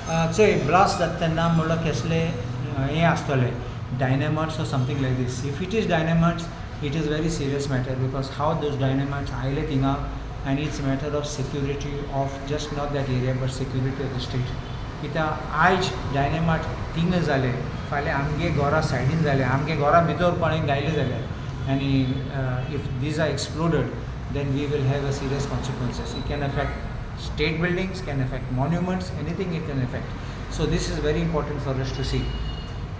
चोय ब्लास्ट जाता तेन्ना म्हणल्यार कसले हें आसतलें dynamites or something like this. If it is dynamites, it is very serious matter because how those dynamites आयले थिंगा and it's a matter of security of just not that area but security of the state. कित्याक आयज dynamite थिंगा जाले फाल्यां आमगे घरा सायडीन जाले आमगे घरा भितर कोणें गायले जाल्यार आनी if these are exploded then we will have a serious consequences. It can affect state buildings, can affect monuments, anything it can affect. So this is very important for us to see.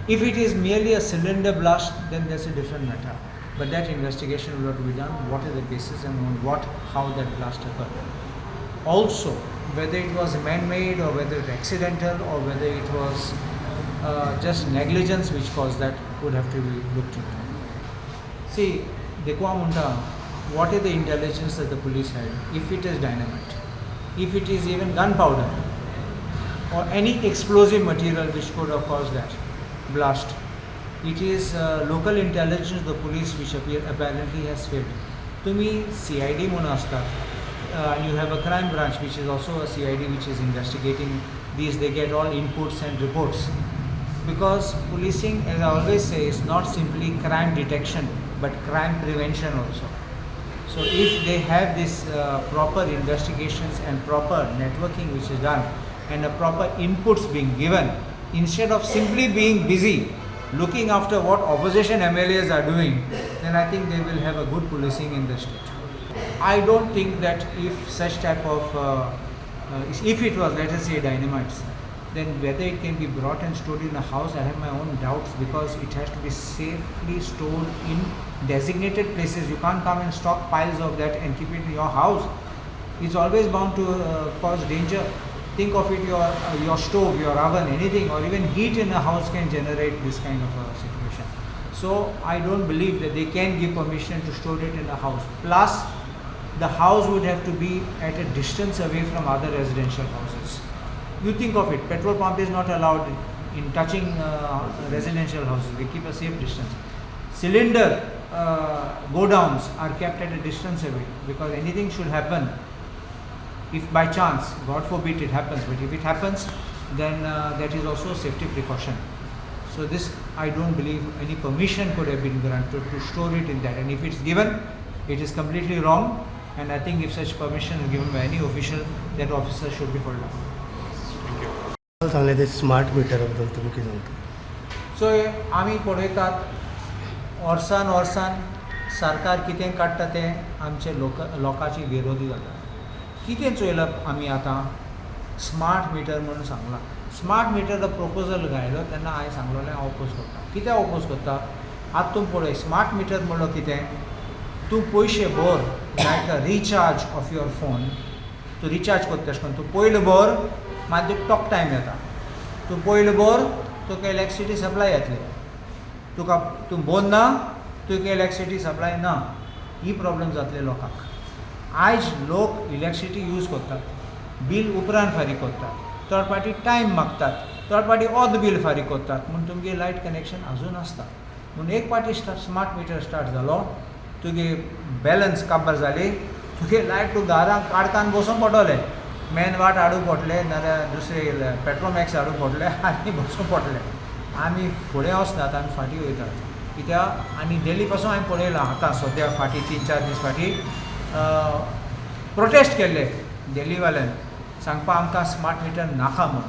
If it is merely a cylinder blast, then that's a different matter. But that investigation will have to be done. What are the basis and how that blast occurred. Also, whether it was man-made or whether it accidental or whether it was just negligence which caused that would have to be looked into. See, देखो मुंडा, what is the intelligence that the police had? If it is dynamite, if it is even gunpowder or any explosive material which could have caused that blast, it is local intelligence, the police which apparently has failed. To me, CID म्हणून असतात, and you have a crime branch which is also a CID which is investigating these. They get all inputs and reports because policing, as I always say, is not simply crime detection but crime prevention also. So if they have this proper investigations and proper networking which is done and a proper inputs being given, instead of simply being busy looking after what opposition MLAs are doing, then I think they will have a good policing in the state. I don't think that if such type of, if it was, let us say, dynamites, then whether it can be brought and stored in a house, I have my own doubts because it has to be safely stored in designated places. You can't come and stock piles of that and keep it in your house. It's always bound to cause danger. Think of it, your stove, your oven, anything, or even heat in a house can generate this kind of a situation. So I don't believe that they can give permission to store it in a house. Plus, the house would have to be at a distance away from other residential houses. You think of it, petrol pump is not allowed in touching residential houses. They keep a safe distance. Cylinder go downs are kept at a distance away because anything should happen. If by chance, God forbid it happens, but if it happens, then that is also a safety precaution. So this, I don't believe any permission could have been granted to store it in that. And if it's given, it is completely wrong. And I think if such permission is given by any official, that officer should be held up. सांगले ते smart meter बद्दल तुम्ही कितें सांगता? सो आमी पळयतात वर्सान सरकार कितें काडटा तें आमचे लोकांची विरोधी जाता. कितें चोयलां आमी आतां स्मार्ट मिटर म्हणून सांगलां. स्मार्ट मिटर प्रपोजल घायलो तेन्ना हांवें सांगलोलें हांव ओपोज करता. कित्याक ओपोज करता? आतां तूं पळय स्मार्ट मिटर म्हणलो कितें? तूं पयशे भर लायक अ रिचार्ज ऑफ युअर फोन. तूं रिचार्ज करता तशें करून तूं पयलो भर मागीर तुका टॉक टायम येता. तूं पयलो भर तुका इलेक्ट्रिसिटी सप्लाय येतली. तूं बोन ना तुका इलेक्ट्रिसिटी सप्लाय ना. ही प्रॉब्लेम जातले लोकांक. आयज लोक इलेक्ट्रिसिटी यूज करतात, बील उपरांत फारीक करतात, थर्ड पार्टी टायम मागतात, थर्ड पार्टी अर्द बील फारीक करतात म्हूण तुमगे लायट कनेक्शन आजून आसता. म्हूण एक पार्टी स्मार्ट मिटर स्टार्ट जालो, तुगे बॅलन्स काबार जाली, तुगे लायट तूं घरांत काडकान बसून पडटलें. मेन वाट हाडूंक पडलें नाल्यार दुसरे पेट्रोमॅक्स हाडूंक पडलें आनी बसूंक पडलें. आमी फुडें वचनात, आमी फाटीं वयतात. कित्याक आनी डेली पासून हांवें पळयलां आतां सद्या फाटीं 3-4 दीस फाटीं प्रोटेस्ट केल्ले दिल्लीवाल्यान सांगपा आमकां स्मार्ट मिटर नाका म्हूण.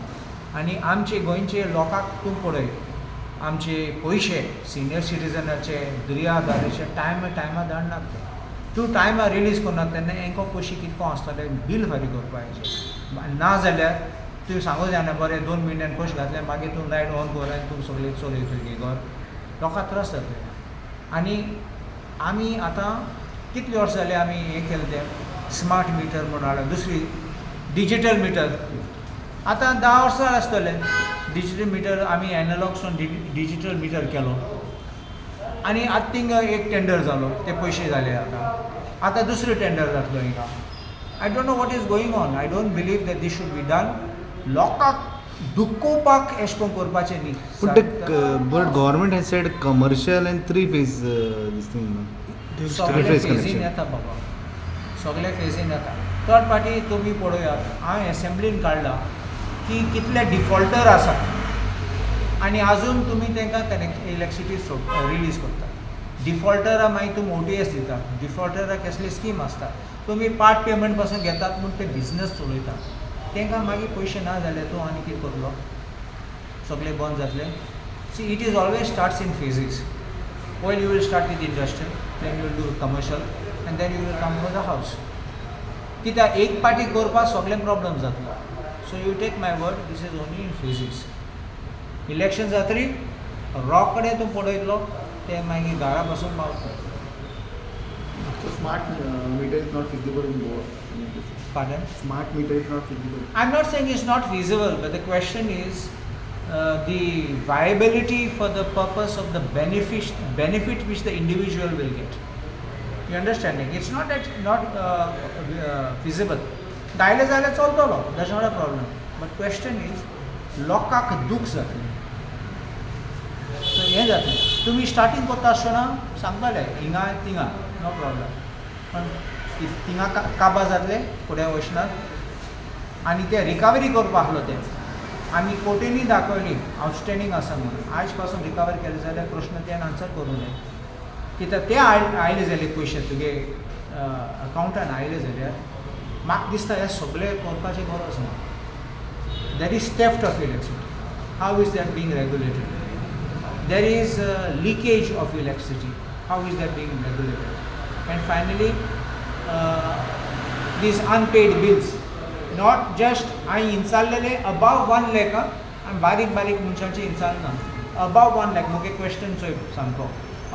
आनी आमचे गोंयचे लोकांक तूं पळय, आमचे पयशे सिनियर सिटीजनाचे दुर्यादाराचे टायमा धाडनात ते. तूं टायमार रिलीज करनात तेन्ना हांकां पयशे कितको आसतले बील फारीक करपाचें. ना जाल्यार तूं सांगूं जायना बरें 2 म्हयन्यान पयशे घातले मागीर तूं लायट ऑन कर आनी तूं सगळें चलय तुजें घर. लोकांक त्रास जातले. आनी आमी आतां कितले वर्स जाले आमी हें केलें तें स्मार्ट मिटर म्हणून हाडून दुसरी डिजिटल मिटर. आतां 10 वर्सां आसतले डिजिटल मिटर आमी एनालॉगसून डिजिटल मिटर केलो. आनी आतां थिंगा एक टेंडर जालो, ते पयशे जाले. आतां दुसरो टेंडर जातलो हिंगा. I don't know what is going on. I don't believe that these should be done. लोकांक दुखोवपाक अशें करून करपाचें न्ही. But government has said commercial and 3 phase this thing. सगळे फेजीन येता बाबा, सगळे फेजीन येता. थर्ड पार्टी तुमी पळयात, हांवें एसेंब्लीन काडला की कितले डिफॉल्टर आसात आनी आजून तुमी तांकां इलेक्ट्रिसिटी रिलीज करता. डिफॉल्टराक मागीर तुमी OTS दिता. डिफॉल्टराक कसली स्कीम आसता. तुमी पार्ट पेमेंट पासून घेतात म्हूण ते बिजनस चलयतात. तांकां मागीर पयशे ना जाले तूं आनी कितें करतलो? सगळें बंद जातलें. See it is always starts in phases. Well, you will start with industrial, then you will do commercial, and then you will come for the house. कित्याक एक पाटी करपाक सगळें प्रॉब्लम जातलो. So you take my word, this is only in phases. Election जातरी रॉक कडेन तूं पळयतलो ते मागीर घरा बसून पावता. So smart meter is not feasible in Goa. Pardon? Smart meter is not feasible. I'm not saying it's not feasible, but the question is the viability for the purpose of the benefit which the individual will get. You understanding? It's not that not feasible. Dial जाल्यार चलतलो, that's not a problem. But question is, लोकांक दूख जातलें. So हें जातलें. तुमी starting करता आसतना सांगताले हिंगा थिंगा नो प्रॉब्लम. पण थिंगा काबां जातले फुडें वचनात आनी ते रिकवरी करपा आसलो ते. आमी कोर्टीनी दाखयली आउटस्टँडींग आसा म्हणून. आयज पासून रिकवर केले जाल्यार प्रश्न त्यान आन्सर करूं नये. कित्याक ते आयले जाल्यार पयशे तुगे अकावंटान आयले जाल्यार म्हाका दिसता हे सगळें करपाची गरज ना. There is theft of electricity. How is that being regulated? There is leakage of electricity. How is that being regulated? And finally these unpaid bills. Not just हांवें इंचाल्लेले अबाव 1 lakh आनी बारीक बारीक मनशांचे इंचालना. अबाव 1 lakh मुगे question चोय सामको.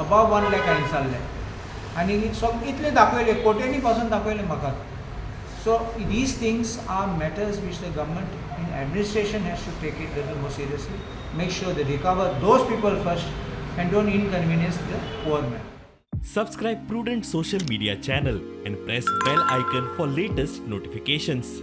अबाव 1 lakh हांवें इंचाल्ले आनी इतले दाखयले कोटेनी पासून दाखयले म्हाका. So these things are matters which the government in administration has to take it little more seriously. Make sure they recover those people first and don't inconvenience the poor man. Subscribe Prudent social media channel and press bell icon for latest notifications.